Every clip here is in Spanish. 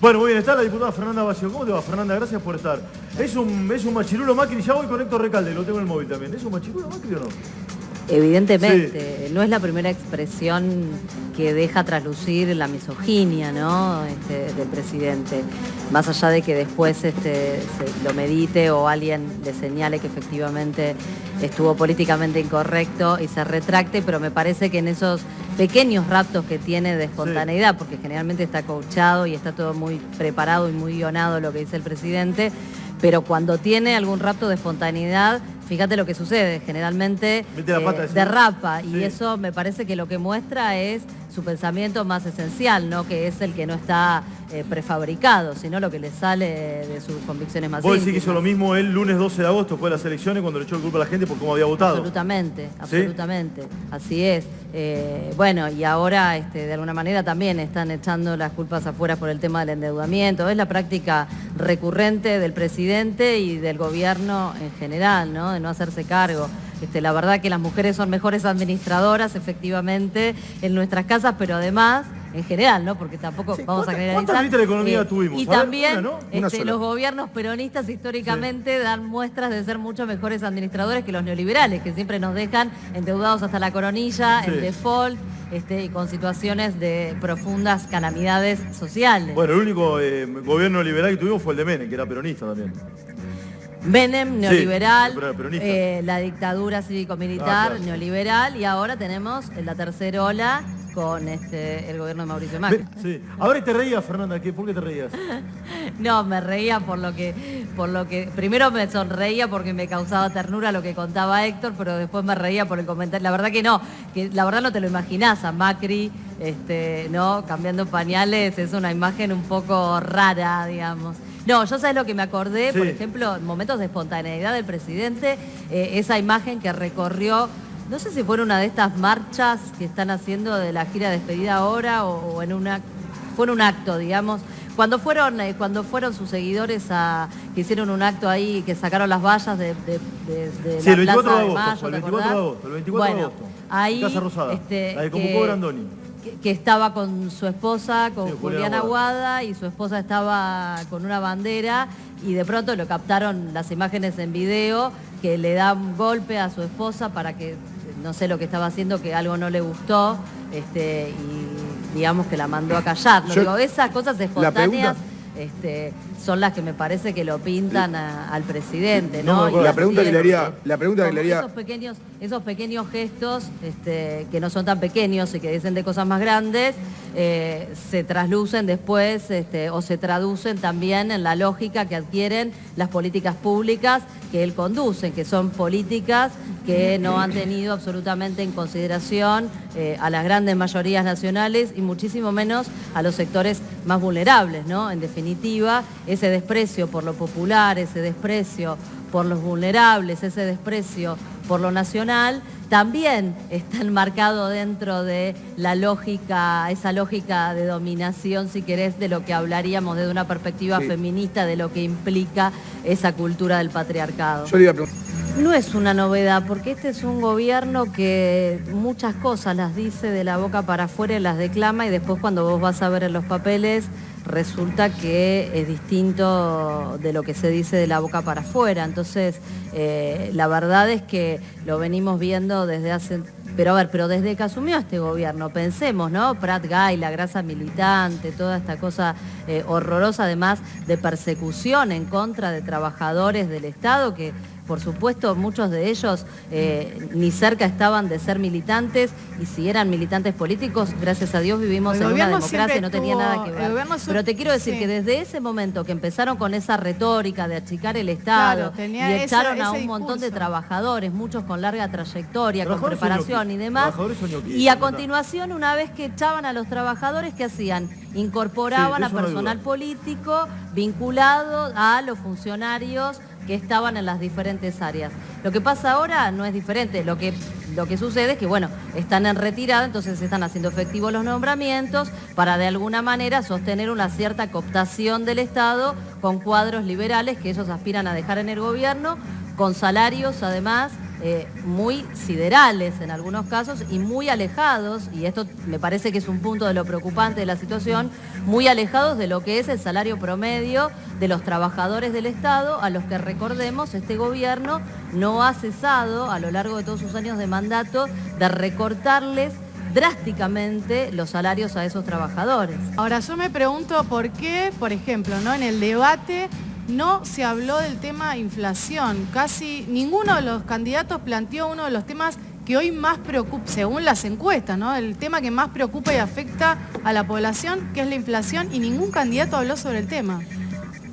Bueno, muy bien, está la diputada Fernanda Bácio. ¿Cómo te va, Fernanda? Gracias por estar. Es un machirulo Macri, ya voy con Héctor Recalde, lo tengo en el móvil también. ¿Es un machirulo Macri o no? Evidentemente, sí. No es la primera expresión que deja traslucir la misoginia, ¿no? Del presidente. Más allá de que después se lo medite o alguien le señale que efectivamente estuvo políticamente incorrecto y se retracte, pero me parece que en esos pequeños raptos que tiene de espontaneidad, sí, porque generalmente está coachado y está todo muy preparado y muy guionado lo que dice el presidente, pero cuando tiene algún rapto de espontaneidad, fíjate lo que sucede, generalmente derrapa, y sí, eso me parece que lo que muestra es su pensamiento más esencial, ¿no? Que es el que no está prefabricado, sino lo que le sale de sus convicciones más íntimas. ¿Vos decís que hizo lo mismo el lunes 12 de agosto, después de las elecciones, cuando le echó el culpa a la gente por cómo había votado? Absolutamente, absolutamente, ¿sí? Así es. Bueno, y ahora de alguna manera también están echando las culpas afuera por el tema del endeudamiento. Es la práctica recurrente del presidente y del gobierno en general, ¿no? De no hacerse cargo. La verdad que las mujeres son mejores administradoras, efectivamente, en nuestras casas, pero además, en general, ¿no? Porque tampoco vamos a generalizar. ¿Cuántas ministras de Economía tuvimos? Y también los gobiernos peronistas históricamente dan muestras de ser mucho mejores administradores que los neoliberales, que siempre nos dejan endeudados hasta la coronilla, en default, y con situaciones de profundas calamidades sociales. Bueno, el único gobierno liberal que tuvimos fue el de Menem, que era peronista también. Menem, neoliberal, sí, la dictadura cívico-militar, neoliberal, y ahora tenemos la tercera ola con el gobierno de Mauricio Macri. Sí. Ahora te reías, Fernanda, ¿por qué te reías? No, me reía por lo que... Primero me sonreía porque me causaba ternura lo que contaba Héctor, pero después me reía por el comentario. La verdad que la verdad no te lo imaginás a Macri, ¿no? Cambiando pañales, es una imagen un poco rara, digamos. No, yo sabes lo que me acordé, por ejemplo, en momentos de espontaneidad del presidente, esa imagen que recorrió, no sé si fue en una de estas marchas que están haciendo de la gira despedida ahora o fue en un acto, digamos, cuando fueron sus seguidores que hicieron un acto ahí, que sacaron las vallas de la Plaza de Mayo, el 24 de agosto, el 24 de agosto, ahí, Casa Rosada, la que convocó Brandoni. Que estaba con su esposa, con Juliana Aguada, y su esposa estaba con una bandera, y de pronto lo captaron las imágenes en video, que le da un golpe a su esposa para que, no sé lo que estaba haciendo, que algo no le gustó, y digamos que la mandó a callar. Digo, esas cosas espontáneas son las que me parece que lo pintan al presidente, ¿no? La pregunta que le haría... Esos pequeños gestos, que no son tan pequeños y que dicen de cosas más grandes, se traslucen después o se traducen también en la lógica que adquieren las políticas públicas que él conduce, que son políticas que no han tenido absolutamente en consideración a las grandes mayorías nacionales y muchísimo menos a los sectores más vulnerables, ¿no? En definitiva, ese desprecio por lo popular, ese desprecio por los vulnerables, ese desprecio por lo nacional, también está enmarcado dentro de esa lógica de dominación, si querés, de lo que hablaríamos desde una perspectiva feminista, de lo que implica esa cultura del patriarcado. Yo le iba a preguntar. No es una novedad, porque este es un gobierno que muchas cosas las dice de la boca para afuera y las declama, y después cuando vos vas a ver en los papeles resulta que es distinto de lo que se dice de la boca para afuera. Entonces, la verdad es que lo venimos viendo desde hace... Pero desde que asumió este gobierno, pensemos, ¿no? Prat Gay, la grasa militante, toda esta cosa horrorosa, además de persecución en contra de trabajadores del Estado, que por supuesto muchos de ellos ni cerca estaban de ser militantes, y si eran militantes políticos, gracias a Dios vivimos en una democracia, no tenía nada que ver. Pero te quiero decir que desde ese momento que empezaron con esa retórica de achicar el Estado, y echaron a un montón de trabajadores, muchos con larga trayectoria, con preparación y demás, y a continuación, una vez que echaban a los trabajadores, ¿qué hacían? Incorporaban a personal político vinculado a los funcionarios que estaban en las diferentes áreas. Lo que pasa ahora no es diferente. Lo que sucede es que, bueno, están en retirada, entonces se están haciendo efectivos los nombramientos para de alguna manera sostener una cierta cooptación del Estado con cuadros liberales que ellos aspiran a dejar en el gobierno, con salarios además muy siderales en algunos casos y muy alejados, y esto me parece que es un punto de lo preocupante de la situación, muy alejados de lo que es el salario promedio de los trabajadores del Estado, a los que, recordemos, este gobierno no ha cesado a lo largo de todos sus años de mandato de recortarles drásticamente los salarios a esos trabajadores. Ahora, yo me pregunto por qué, por ejemplo, ¿no?, en el debate no se habló del tema inflación. Casi ninguno de los candidatos planteó uno de los temas que hoy más preocupa, según las encuestas, ¿no?, el tema que más preocupa y afecta a la población, que es la inflación, y ningún candidato habló sobre el tema.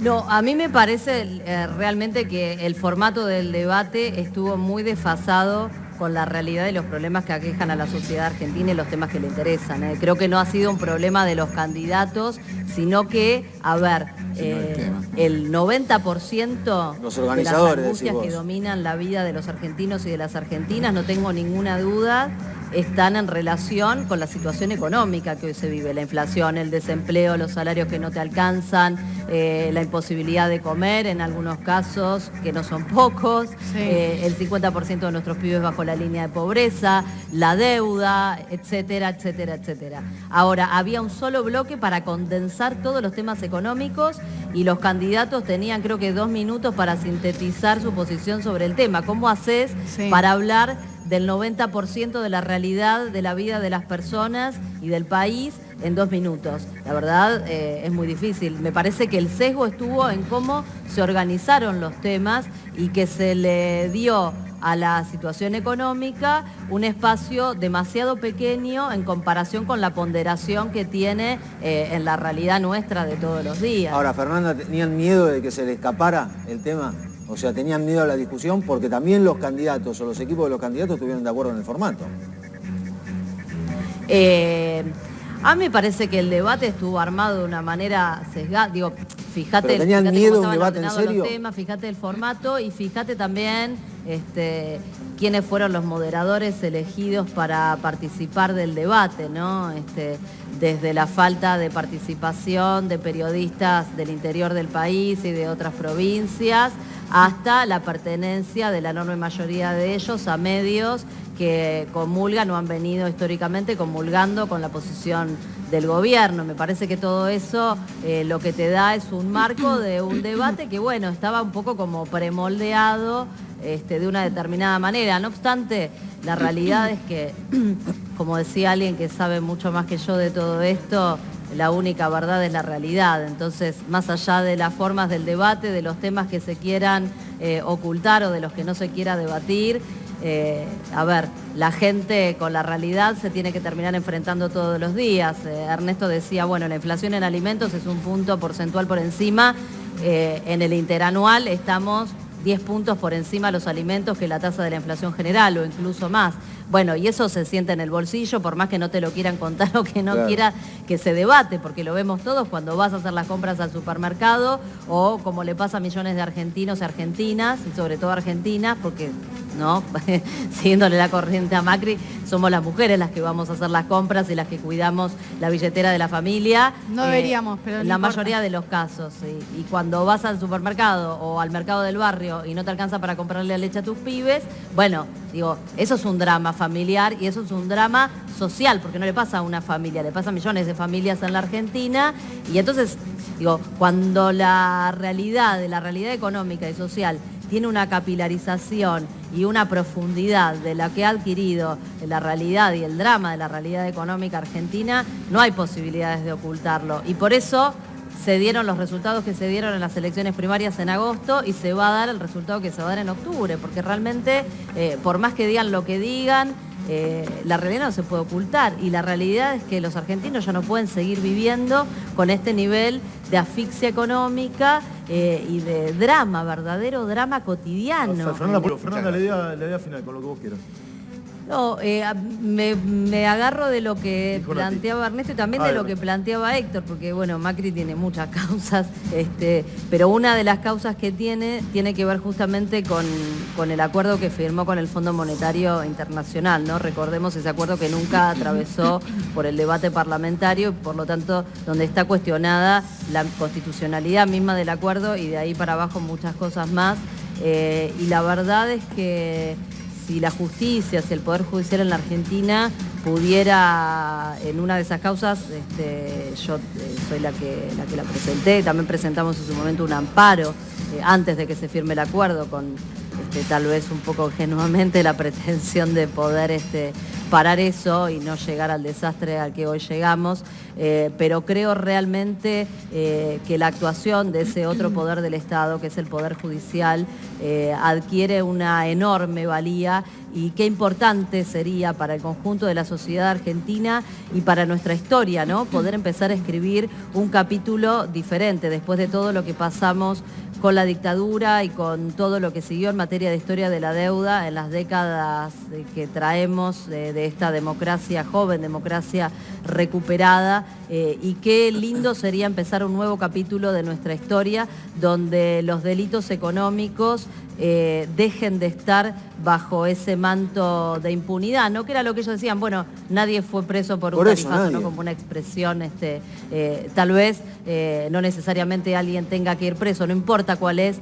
No, a mí me parece realmente que el formato del debate estuvo muy desfasado con la realidad de los problemas que aquejan a la sociedad argentina y los temas que le interesan. Creo que no ha sido un problema de los candidatos, sino que, a ver, el 90% los de organizadores, las angustias que dominan la vida de los argentinos y de las argentinas, no tengo ninguna duda, están en relación con la situación económica que hoy se vive, la inflación, el desempleo, los salarios que no te alcanzan, la imposibilidad de comer en algunos casos, que no son pocos, sí. El 50% de nuestros pibes bajo la línea de pobreza, la deuda, etcétera, etcétera, etcétera. Ahora, había un solo bloque para condensar todos los temas económicos y los candidatos tenían, creo que, 2 minutos para sintetizar su posición sobre el tema. ¿Cómo haces para hablar del 90% de la realidad de la vida de las personas y del país en 2 minutos? La verdad, es muy difícil. Me parece que el sesgo estuvo en cómo se organizaron los temas y que se le dio a la situación económica un espacio demasiado pequeño en comparación con la ponderación que tiene en la realidad nuestra de todos los días. Ahora, Fernanda, ¿tenían miedo de que se le escapara el tema? O sea, ¿tenían miedo a la discusión? Porque también los candidatos o los equipos de los candidatos estuvieron de acuerdo en el formato. A mí me parece que el debate estuvo armado de una manera sesgada. Digo, fíjate, ¿pero tenían miedo a un debate en serio? Los temas, fíjate el formato y fíjate también quiénes fueron los moderadores elegidos para participar del debate, ¿no? Desde la falta de participación de periodistas del interior del país y de otras provincias, hasta la pertenencia de la enorme mayoría de ellos a medios que comulgan o han venido históricamente comulgando con la posición del gobierno. Me parece que todo eso lo que te da es un marco de un debate que, bueno, estaba un poco como premoldeado de una determinada manera. No obstante, la realidad es que, como decía alguien que sabe mucho más que yo de todo esto, la única verdad es la realidad. Entonces, más allá de las formas del debate, de los temas que se quieran ocultar o de los que no se quiera debatir, a ver, la gente con la realidad se tiene que terminar enfrentando todos los días. Ernesto decía, bueno, la inflación en alimentos es un punto porcentual por encima. En el interanual estamos 10 puntos por encima de los alimentos que la tasa de la inflación general o incluso más. Bueno, y eso se siente en el bolsillo, por más que no te lo quieran contar o que no quiera que se debate, porque lo vemos todos cuando vas a hacer las compras al supermercado o como le pasa a millones de argentinos y argentinas, y sobre todo argentinas, porque, ¿no? Siguiéndole la corriente a Macri, somos las mujeres las que vamos a hacer las compras y las que cuidamos la billetera de la familia. No deberíamos, pero en la mayoría de los casos, sí. Y cuando vas al supermercado o al mercado del barrio y no te alcanza para comprarle leche a tus pibes, bueno, digo, eso es un drama familiar y eso es un drama social, porque no le pasa a una familia, le pasa a millones de familias en la Argentina. Y entonces, digo, cuando la realidad económica y social tiene una capilarización y una profundidad de la que ha adquirido la realidad y el drama de la realidad económica argentina, no hay posibilidades de ocultarlo. Y por eso se dieron los resultados que se dieron en las elecciones primarias en agosto y se va a dar el resultado que se va a dar en octubre, porque realmente, por más que digan lo que digan, la realidad no se puede ocultar, y la realidad es que los argentinos ya no pueden seguir viviendo con este nivel de asfixia económica y de drama, verdadero drama cotidiano. Fernanda, la idea final, con lo que vos quieras. No, me agarro de lo que planteaba Ernesto y también de lo que planteaba Héctor, porque bueno, Macri tiene muchas causas, pero una de las causas que tiene que ver justamente con el acuerdo que firmó con el Fondo Monetario Internacional, ¿no? Recordemos ese acuerdo que nunca atravesó por el debate parlamentario y por lo tanto donde está cuestionada la constitucionalidad misma del acuerdo y de ahí para abajo muchas cosas más. Y la verdad es que si la justicia, si el Poder Judicial en la Argentina pudiera, en una de esas causas, yo soy la que la presenté, también presentamos en su momento un amparo antes de que se firme el acuerdo, con tal vez un poco ingenuamente la pretensión de poder parar eso y no llegar al desastre al que hoy llegamos, pero creo realmente que la actuación de ese otro poder del Estado, que es el Poder Judicial, adquiere una enorme valía, y qué importante sería para el conjunto de la sociedad argentina y para nuestra historia, ¿no? Poder empezar a escribir un capítulo diferente después de todo lo que pasamos con la dictadura y con todo lo que siguió en materia de historia de la deuda en las décadas que traemos de esta democracia joven, democracia recuperada, y qué lindo sería empezar un nuevo capítulo de nuestra historia donde los delitos económicos dejen de estar bajo ese manto de impunidad, ¿no? Que era lo que ellos decían, bueno, nadie fue preso por un tarifazo, ¿no? Como una expresión, tal vez no necesariamente alguien tenga que ir preso, no importa cuál es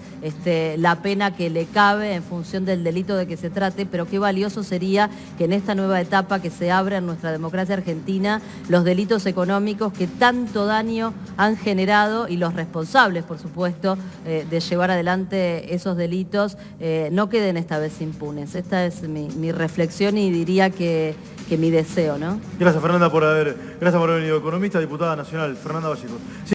la pena que le cabe en función del delito de que se trate, pero qué valioso sería que en esta nueva etapa que se abre en nuestra democracia argentina, los delitos económicos que tanto daño han generado y los responsables, por supuesto, de llevar adelante esos delitos, no queden esta vez impunes. Esta es mi reflexión y diría que mi deseo, ¿no? Gracias, Fernanda, por haber venido. Economista, diputada nacional, Fernanda Vallejo.